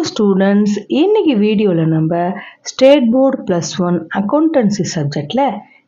Students, இன்னைக்கு வீடியோவில் நம்ம ஸ்டேட் போர்டு +1 அக்கௌண்டன்சி சப்ஜெக்டில்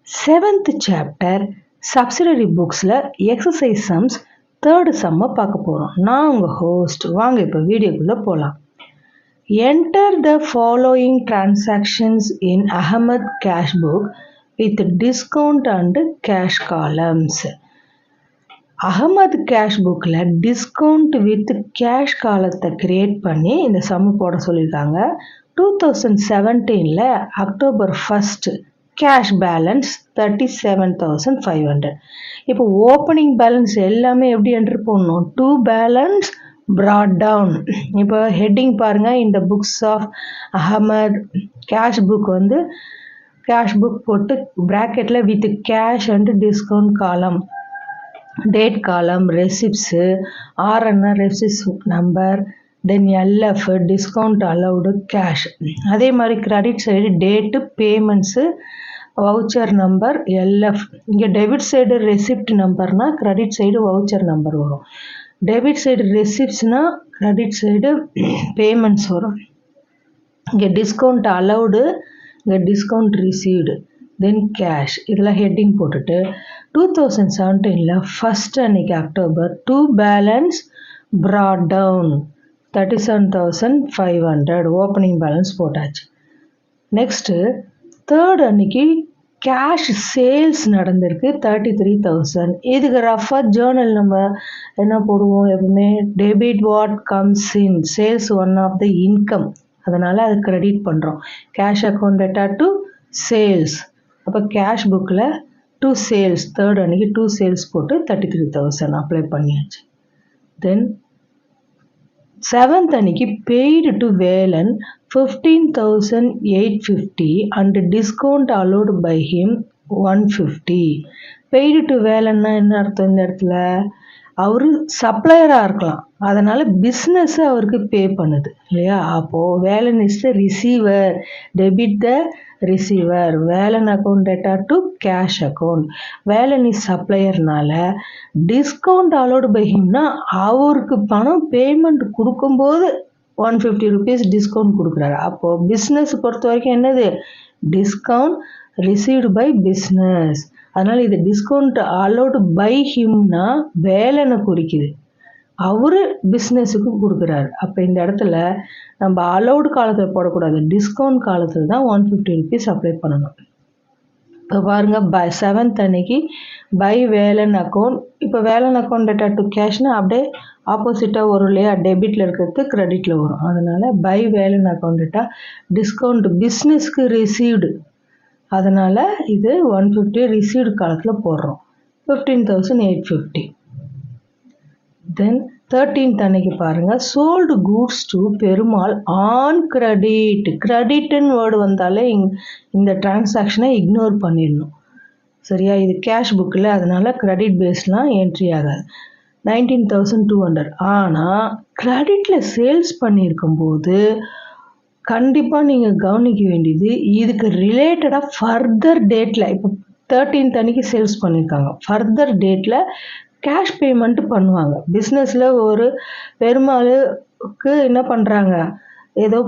7th சாப்டர் சப்சிடரி புக்ஸில் எக்ஸசைஸ் சம்ஸ் 3rd சம்மை பார்க்க போகிறோம். நான் உங்கள் ஹோஸ்ட். வாங்க இப்போ வீடியோக்குள்ளே போகலாம். Enter the following transactions in Ahmed cash book with discount and cash columns. Ahmed cash புக்கில் டிஸ்கவுண்ட் வித் கேஷ் காலத்தை கிரியேட் பண்ணி இந்த சம்மு போட சொல்லியிருக்காங்க. 2017 அக்டோபர் 1 கேஷ் பேலன்ஸ் 37,500. இப்போ ஓப்பனிங் பேலன்ஸ் எல்லாமே எப்படி என்ட்ரு பண்ணணும்? To balance brought down. இப்போ ஹெட்டிங் பாருங்கள், இந்த books of Ahmed cash book வந்து கேஷ் புக் போட்டு ப்ராக்கெட்டில் with cash and discount column, date column, receipts, ஆர்என்ஆ receipts number, then LF discount allowed cash. அதே மாதிரி credit side date, payments, voucher number, LF. இங்கே டெபிட் சைடு ரெசிப்ட் நம்பர்னால் credit side voucher number வரும். Debit side ரெசிப்ட்ஸ்னால் credit side payments வரும். இங்கே discount allowed, இங்கே டிஸ்கவுண்ட் ரிசீவ்டு, தென் கேஷ். இதெல்லாம் ஹெட்டிங் போட்டுட்டு 2017 ஃபஸ்ட் அன்னைக்கு October to balance brought down 37,500 opening balance போட்டாச்சு. நெக்ஸ்ட்டு 3rd அன்னைக்கு கேஷ் சேல்ஸ் நடந்திருக்கு 33,000. இதுக்கு ரஃபாக ஜேர்னல் நம்ம என்ன போடுவோம் எப்பவுமே? Debit what comes in, sales one of the income, அதனால் அது கிரெடிட் பண்ணுறோம். Cash account data to sales. அப்போ கேஷ் புக்கில் டு சேல்ஸ் 3rd அன்னைக்கு டு சேல்ஸ் போட்டு 33,000 அப்ளை பண்ணியாச்சு. தென் 7th அன்னைக்கு paid to Velan 15,850 and discount allowed by him 150. Paid to வேலன்னா என்ன அர்த்தம்? இந்த இடத்துல அவர் சப்ளையராக இருக்கலாம், அதனால் பிஸ்னஸ் அவருக்கு பே பண்ணுது இல்லையா? அப்போது Velan is the receiver, debit the receiver, Velan account data to cash account. Velan is சப்ளையர்னால டிஸ்கவுண்ட் அலோடு பை ஹிம்னா அவருக்கு பணம் பேமெண்ட் கொடுக்கும்போது 150 rupees டிஸ்கவுண்ட் கொடுக்குறாரு. அப்போது பிஸ்னஸ் பொறுத்த வரைக்கும் என்னது? Discount received by business. அதனால் இது டிஸ்கவுண்ட் அலோடு பை ஹிம்னா வேலனை குறிக்குது, அவரு பிஸ்னஸுக்கு கொடுக்குறாரு. அப்போ இந்த இடத்துல நம்ம அலோடு காலத்தில் போடக்கூடாது, டிஸ்கவுண்ட் காலத்தில் தான் 150 rupees அப்ளை பண்ணணும். இப்போ பாருங்கள், 7th அன்னைக்கு பை வேலன் அக்கௌண்ட். இப்போ வேலன் அக்கௌண்ட் டேட்டா டு கேஷ்னா அப்படியே ஆப்போசிட்டாக வரும் இல்லையா? டெபிட்டில் இருக்கிறது கிரெடிட்டில் வரும். அதனால் by Velan account debtor discount பிஸ்னஸ்க்கு ரிசீவ்டு, அதனால் இது 150 ரிசீவ்டு காலத்தில் போடுறோம். 15,850. தென் 13th அன்னைக்கு பாருங்கள், sold goods to Perumal on credit. கிரெடிட்டுன்னு வேர்டு வந்தாலே இந்த டிரான்சாக்ஷனை இக்னோர் பண்ணிடணும், சரியா? இது கேஷ் புக்கில், அதனால் கிரெடிட் பேஸ்லாம் என்ட்ரி ஆகாது. 19,200. ஆனால் கிரெடிட்டில் சேல்ஸ் பண்ணியிருக்கும்போது கண்டிப்பாக நீங்கள் கவனிக்க வேண்டியது, இதுக்கு ரிலேட்டடாக ஃபர்தர் டேட்டில், இப்போ 13th அன்னைக்கு சேல்ஸ் பண்ணியிருக்காங்க, ஃபர்தர் டேட்டில் கேஷ் பேமெண்ட்டு பண்ணுவாங்க. பிஸ்னஸில் ஒரு பெருமாளுக்கு என்ன பண்ணுறாங்க, ஏதோ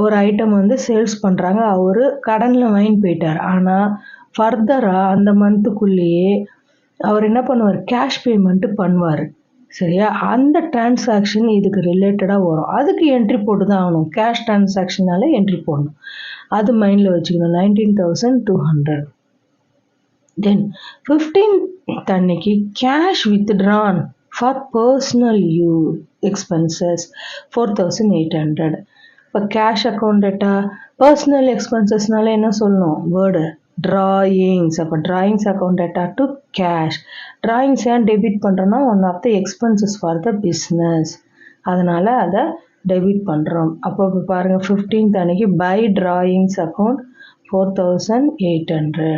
ஒரு ஐட்டம் வந்து சேல்ஸ் பண்ணுறாங்க, அவர் கடனில் வாங்கிட்டு போயிட்டார். ஆனால் ஃபர்தராக அந்த மந்த்துக்குள்ளேயே அவர் என்ன பண்ணுவார்? கேஷ் பேமெண்ட்டு பண்ணுவார், சரியா? அந்த டிரான்சாக்ஷன் இதுக்கு ரிலேட்டடாக வரும், அதுக்கு என்ட்ரி போட்டு தான் ஆகணும். கேஷ் டிரான்சாக்ஷனால என்ட்ரி போடணும், அது மைண்டில் வச்சுக்கணும். 19,200. தென் 15th அன்னைக்கு cash withdrawn for personal use expenses 4,800. இப்போ கேஷ் அக்கௌண்ட் டேட்டா பர்சனல் எக்ஸ்பென்சஸ்னால என்ன சொல்லணும்? Word drawings. அப்போ drawings account data to cash. Drawings ஏன் டெபிட் பண்ணுறோன்னா one of the expenses for the business, அதனால் அதை டெபிட் பண்ணுறோம். அப்போ இப்போ பாருங்கள், 15th அன்னைக்கு by drawings account 4,800.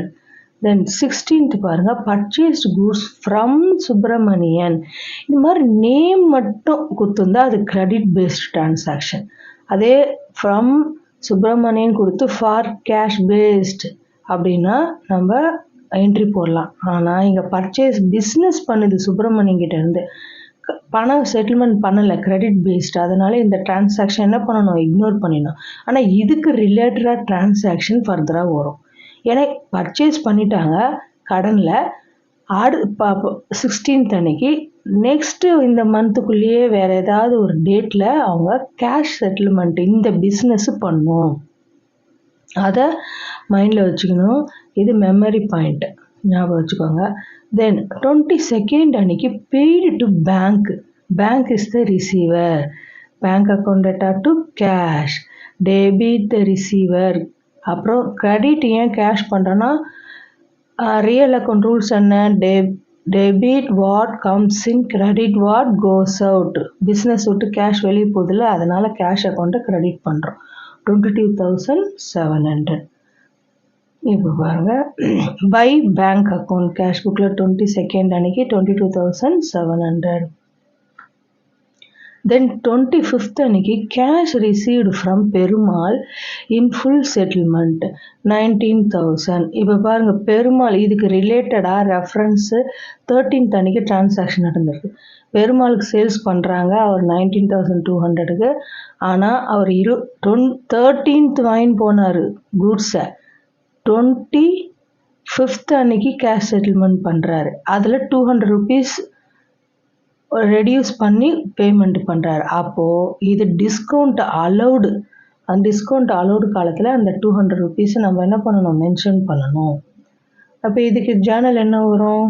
Then 16th பாருங்கள், பர்ச்சேஸ்டு கூட்ஸ் ஃப்ரம் சுப்பிரமணியன். இந்த மாதிரி நேம் மட்டும் கொடுத்துருந்தா அது கிரெடிட் பேஸ்ட் டிரான்சாக்ஷன். அதே ஃப்ரம் சுப்பிரமணியன் கொடுத்து ஃபார் கேஷ் பேஸ்ட் அப்படின்னா நம்ம என்ட்ரி போடலாம். ஆனால் இங்கே பர்ச்சேஸ் பிஸ்னஸ் பண்ணுது சுப்பிரமணியன் கிட்டேருந்து, பணம் செட்டில்மெண்ட் பண்ணலை, கிரெடிட் பேஸ்டு. அதனால இந்த டிரான்சாக்ஷன் என்ன பண்ணணும், இக்னோர் பண்ணிடணும். ஆனால் இதுக்கு ரிலேட்டடாக டிரான்சாக்ஷன் ஃபர்தராக வரும். ஏன்னா பர்ச்சேஸ் பண்ணிட்டாங்க கடனில், 16th அன்னைக்கு நெக்ஸ்ட்டு இந்த மந்த்துக்குள்ளேயே வேறு ஏதாவது ஒரு டேட்டில் அவங்க கேஷ் செட்டில்மெண்ட் இந்த பிஸ்னஸ் பண்ணும். அதை மைண்டில் வச்சுக்கணும். இது மெமரி பாயிண்ட், ஞாபகம் வச்சுக்கோங்க. தென் 22nd அன்னைக்கு paid to bank. Bank is the receiver. Bank account data to cash, debit the receiver. அப்புறம் கிரெடிட் ஏன் கேஷ் பண்ணுறோன்னா ரியல் அக்கௌண்ட் ரூல்ஸ் என்ன, debit what comes in, credit what goes out. Business விட்டு cash வெளியே போகுதில்ல, அதனால் cash அக்கௌண்ட்டை credit பண்ணுறோம். 22,700. இப்போ பாருங்கள், பை பேங்க் அக்கௌண்ட் கேஷ் புக்கில் 22nd அன்னைக்கு 22,700. தென் 25th அன்னைக்கு cash received from Perumal in full settlement 19,000. இப்போ பாருங்கள், பெருமாள் இதுக்கு ரிலேட்டடாக ரெஃபரன்ஸு 13th அன்னைக்கு டிரான்சாக்ஷன் நடந்திருக்கு. பெருமாளுக்கு சேல்ஸ் பண்ணுறாங்க அவர் 19,200க்கு. ஆனால் அவர் 13th வாங்கின்னு போனார் குட்ஸை. 25th அன்னைக்கு கேஷ் செட்டில்மெண்ட் பண்ணுறாரு. அதில் 200 rupees ரெடியூஸ் பண்ணி பேமெண்ட் பண்ணுறாரு. அப்போது இது டிஸ்கவுண்ட் அலௌடு. அந்த டிஸ்கவுண்ட் அலௌடு காலத்தில் அந்த 200 rupees நம்ம என்ன பண்ணணும், மென்ஷன் பண்ணணும். அப்போ இதுக்கு ஜேர்னல் என்ன வரும்,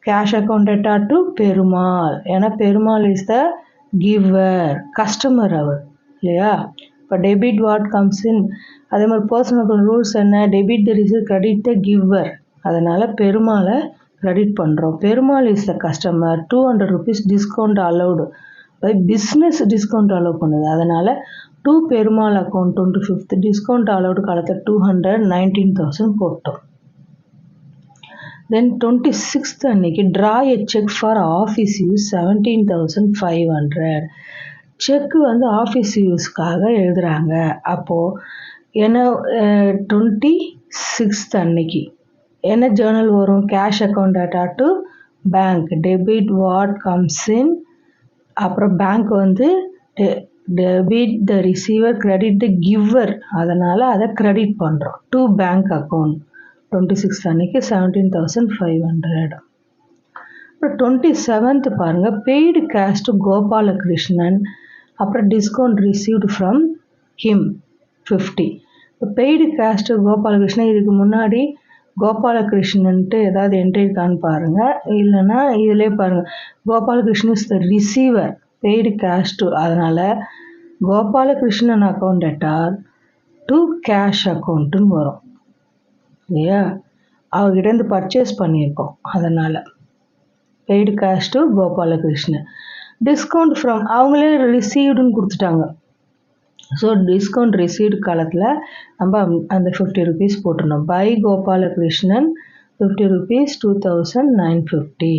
cash account data to Perumal. ஏன்னா Perumal is the giver, customer அவர் இல்லையா. இப்போ டெபிட் வாட் கம்ஸ் இன், அதே மாதிரி பர்சனல் ரூல்ஸ் என்ன, debit the receive, credit the giver. அதனால் பெருமாளை கிரெடிட் பண்ணுறோம். Perumal is the customer. 200 rupees discount allowed by business, discount allow பண்ணுது. அதனால் to Perumal account 25th discount allowed காலத்தில் 200, 19,000 போட்டோம். தென் 26th அன்னைக்கு draw a cheque for office use 17,500. செக்கு வந்து ஆஃபீஸ் யூஸ்க்காக எழுதுகிறாங்க. அப்போது என்ன 26th அன்னைக்கு என்ன ஜேர்னல் வரும், cash account data to bank, debit what comes இன். அப்புறம் பேங்க் வந்து debit the receiver, credit the giver. அதனால் அதை கிரெடிட் பண்ணுறோம் டு பேங்க் அக்கௌண்ட். 26th அன்னைக்கு 17,500. அப்புறம் 27th பாருங்கள், பெய்டு கேஷ் டு கோபாலகிருஷ்ணன். அப்புறம் டிஸ்கவுண்ட் ரிசீவ்டு ஃப்ரம் ஹிம் 50. இப்போ பெய்டு கேஷ் டு கோபாலகிருஷ்ணன், இதுக்கு முன்னாடி கோபாலகிருஷ்ணன்ட்டு ஏதாவது என்ட்ரி இருக்கான்னு பாருங்கள். இல்லைன்னா இதிலே பாருங்கள், Gopalakrishnan is the receiver, paid cash to. அதனால் Gopalakrishnan account debtor to cash அக்கௌண்ட்டுன்னு வரும் இல்லையா. அவர்கிட்டேருந்து பர்ச்சேஸ் பண்ணியிருக்கோம், அதனால் paid cash to Gopalakrishnan. Discount from, அவங்களே ரிசீவ்டுன்னு கொடுத்துட்டாங்க. ஸோ டிஸ்கவுண்ட் ரிசீவ்டு காலத்தில் நம்ம அந்த 50 rupees போட்டுருந்தோம். By Gopalakrishnan 50 rupees 2,950.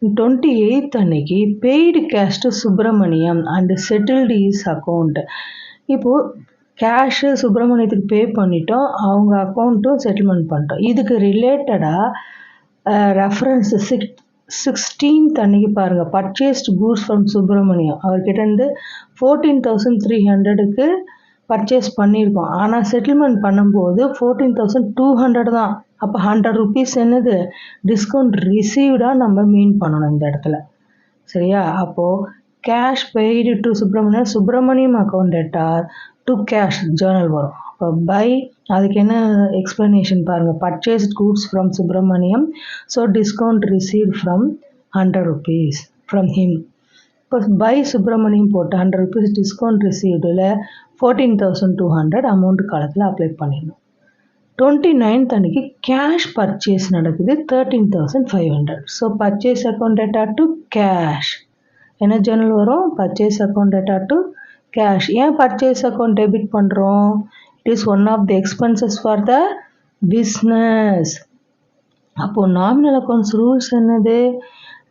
28th அன்னைக்கு paid cash to Subramaniam and settled is account. இப்போது கேஷு சுப்பிரமணியத்துக்கு பே பண்ணிட்டோம், அவங்க அக்கௌண்ட்டும் செட்டில்மெண்ட் பண்ணிட்டோம். இதுக்கு ரிலேட்டடாக ரெஃபரன்ஸ் 16th அன்னைக்கு பாருங்கள், பர்ச்சேஸ்டு கூட்ஸ் ஃப்ரம் சுப்பிரமணியம். அவர்கிட்டேருந்து 14,300க்கு பர்ச்சேஸ் பண்ணியிருக்கோம். ஆனால் செட்டில்மெண்ட் பண்ணும்போது 14,200 தான். அப்போ 100 rupees என்னது, டிஸ்கவுண்ட் ரிசீவ்டாக நம்ம மீன் பண்ணணும் இந்த இடத்துல, சரியா. அப்போது cash paid to Subramaniam account debtor to cash Journal வரும். இப்போ பை, அதுக்கு என்ன எக்ஸ்ப்ளனேஷன் பாருங்கள், purchased goods from Subramaniam, so discount receive from 100 rupees from him. இப்போ பை சுப்பிரமணியம் போட்டு 100 rupees டிஸ்கவுண்ட் ரிசீவ்டில் 14,200 அமௌண்ட் காலத்தில் அப்ளை பண்ணிடணும். 29th அன்னைக்கு கேஷ் பர்ச்சேஸ் நடக்குது 13,500. So purchase account data to cash என்ன ஜேர்னல் வரும், purchase account data to cash. ஏன் பர்ச்சேஸ் அக்கௌண்ட் டெபிட் பண்ணுறோம், it is one of the expenses for the business. அப்போது nominal accounts rules என்னது,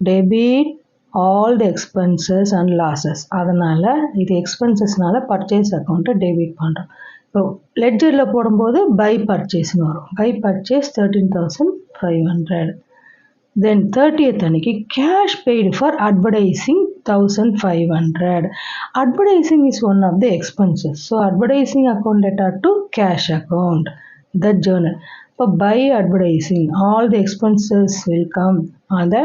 debit all the expenses and losses. அதனால் இது எக்ஸ்பென்சஸ்னால purchase அக்கௌண்ட்டை debit பண்ணுறோம். இப்போ லெட்ஜரில் போடும்போது பை பர்ச்சேஸ்னு வரும். By purchase 13,500. தென் 30th அன்னைக்கு cash paid for advertising 1500. Advertising is one of the expenses. So advertising account data to cash account. The journal. For by advertising, all the expenses will come on the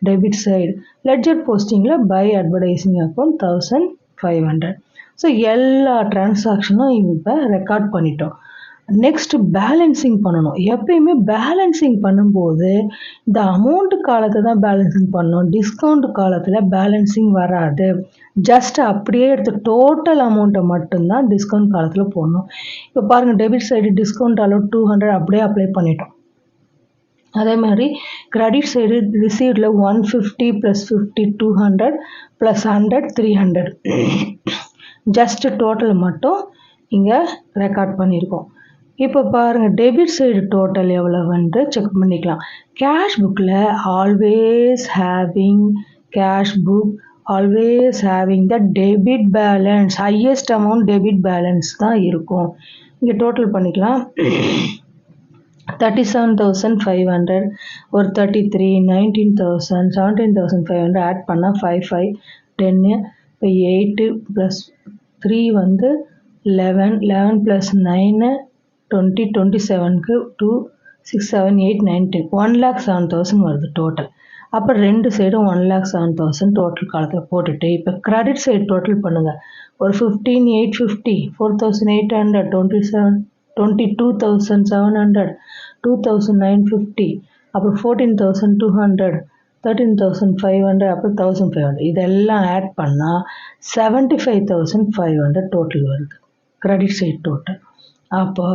debit side. Ledger posting la by advertising account 1500. So எல்லா டிரான்சாக்ஷனும் இப்போ record பண்ணிட்டோம். Next balancing பண்ணணும். எப்பயுமே balancing பண்ணும்போது இந்த amount காலத்தை தான் balancing பண்ணணும். டிஸ்கவுண்ட் காலத்தில் பேலன்சிங் வராது. ஜஸ்ட் அப்படியே எடுத்து டோட்டல் அமௌண்ட்டை மட்டும்தான் டிஸ்கவுண்ட் காலத்தில் போடணும். இப்போ பாருங்கள், டெபிட் சைடு டிஸ்கவுண்ட் அலோட் 200 அப்படியே அப்ளை பண்ணிட்டோம். அதே மாதிரி கிரெடிட் சைடு ரிசீவ்டில் 150 + 50 200 + 100 300 ஜஸ்ட் டோட்டல் மட்டும் இங்கே ரெக்கார்ட் பண்ணியிருக்கோம். இப்போ பாருங்கள், டெபிட் சைடு டோட்டல் எவ்வளோன்ட்டு செக் பண்ணிக்கலாம். கேஷ் புக்கில் always having the debit balance, highest amount debit balance தான் இருக்கும். இங்கே டோட்டல் பண்ணிக்கலாம். 37,500 ஒரு 33 19,000 17,500 ஆட் பண்ணால் 5 10. இப்போ 8 + 3 வந்து 11 + 9 20 27க்கு 2 6 7 8 9 10 1,07,000 வருது டோட்டல். அப்போ ரெண்டு சைடும் 1,07,000 டோட்டல் காலத்தில் போட்டுட்டு இப்போ கிரெடிட் சைடு டோட்டல் பண்ணுங்கள். ஒரு 15,850 4,800 27 22,700 2,950 அப்புறம் 14,200 13,500 அப்புறம் 1,500 இதெல்லாம் ஆட் பண்ணால் 75,500 டோட்டல் வருது கிரெடிட் சைடு டோட்டல். அப்போ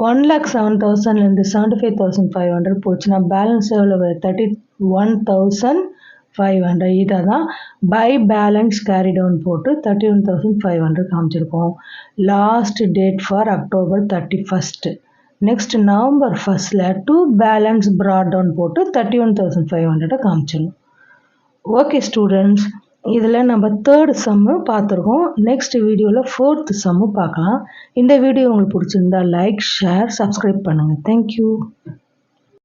1,07,000லேருந்து 75,500 போச்சுன்னா பேலன்ஸ் எவ்வளோ? 31,500. இதை தான் பை பேலன்ஸ் கேரி டவுன் போட்டு 31,500 காமிச்சிருக்கோம். Last date for October 31. Next November 1 to balance brought down போட்டு 31,500 காமிச்சிடணும். ஓகே ஸ்டூடெண்ட்ஸ், இதில் நம்ம 3rd சம்மு பார்த்துருக்கோம். நெக்ஸ்ட் வீடியோவில் 4th சம்மு பார்க்கலாம். இந்த வீடியோ உங்களுக்கு பிடிச்சிருந்தா லைக், ஷேர், சப்ஸ்கிரைப் பண்ணுங்கள். தேங்க்யூ.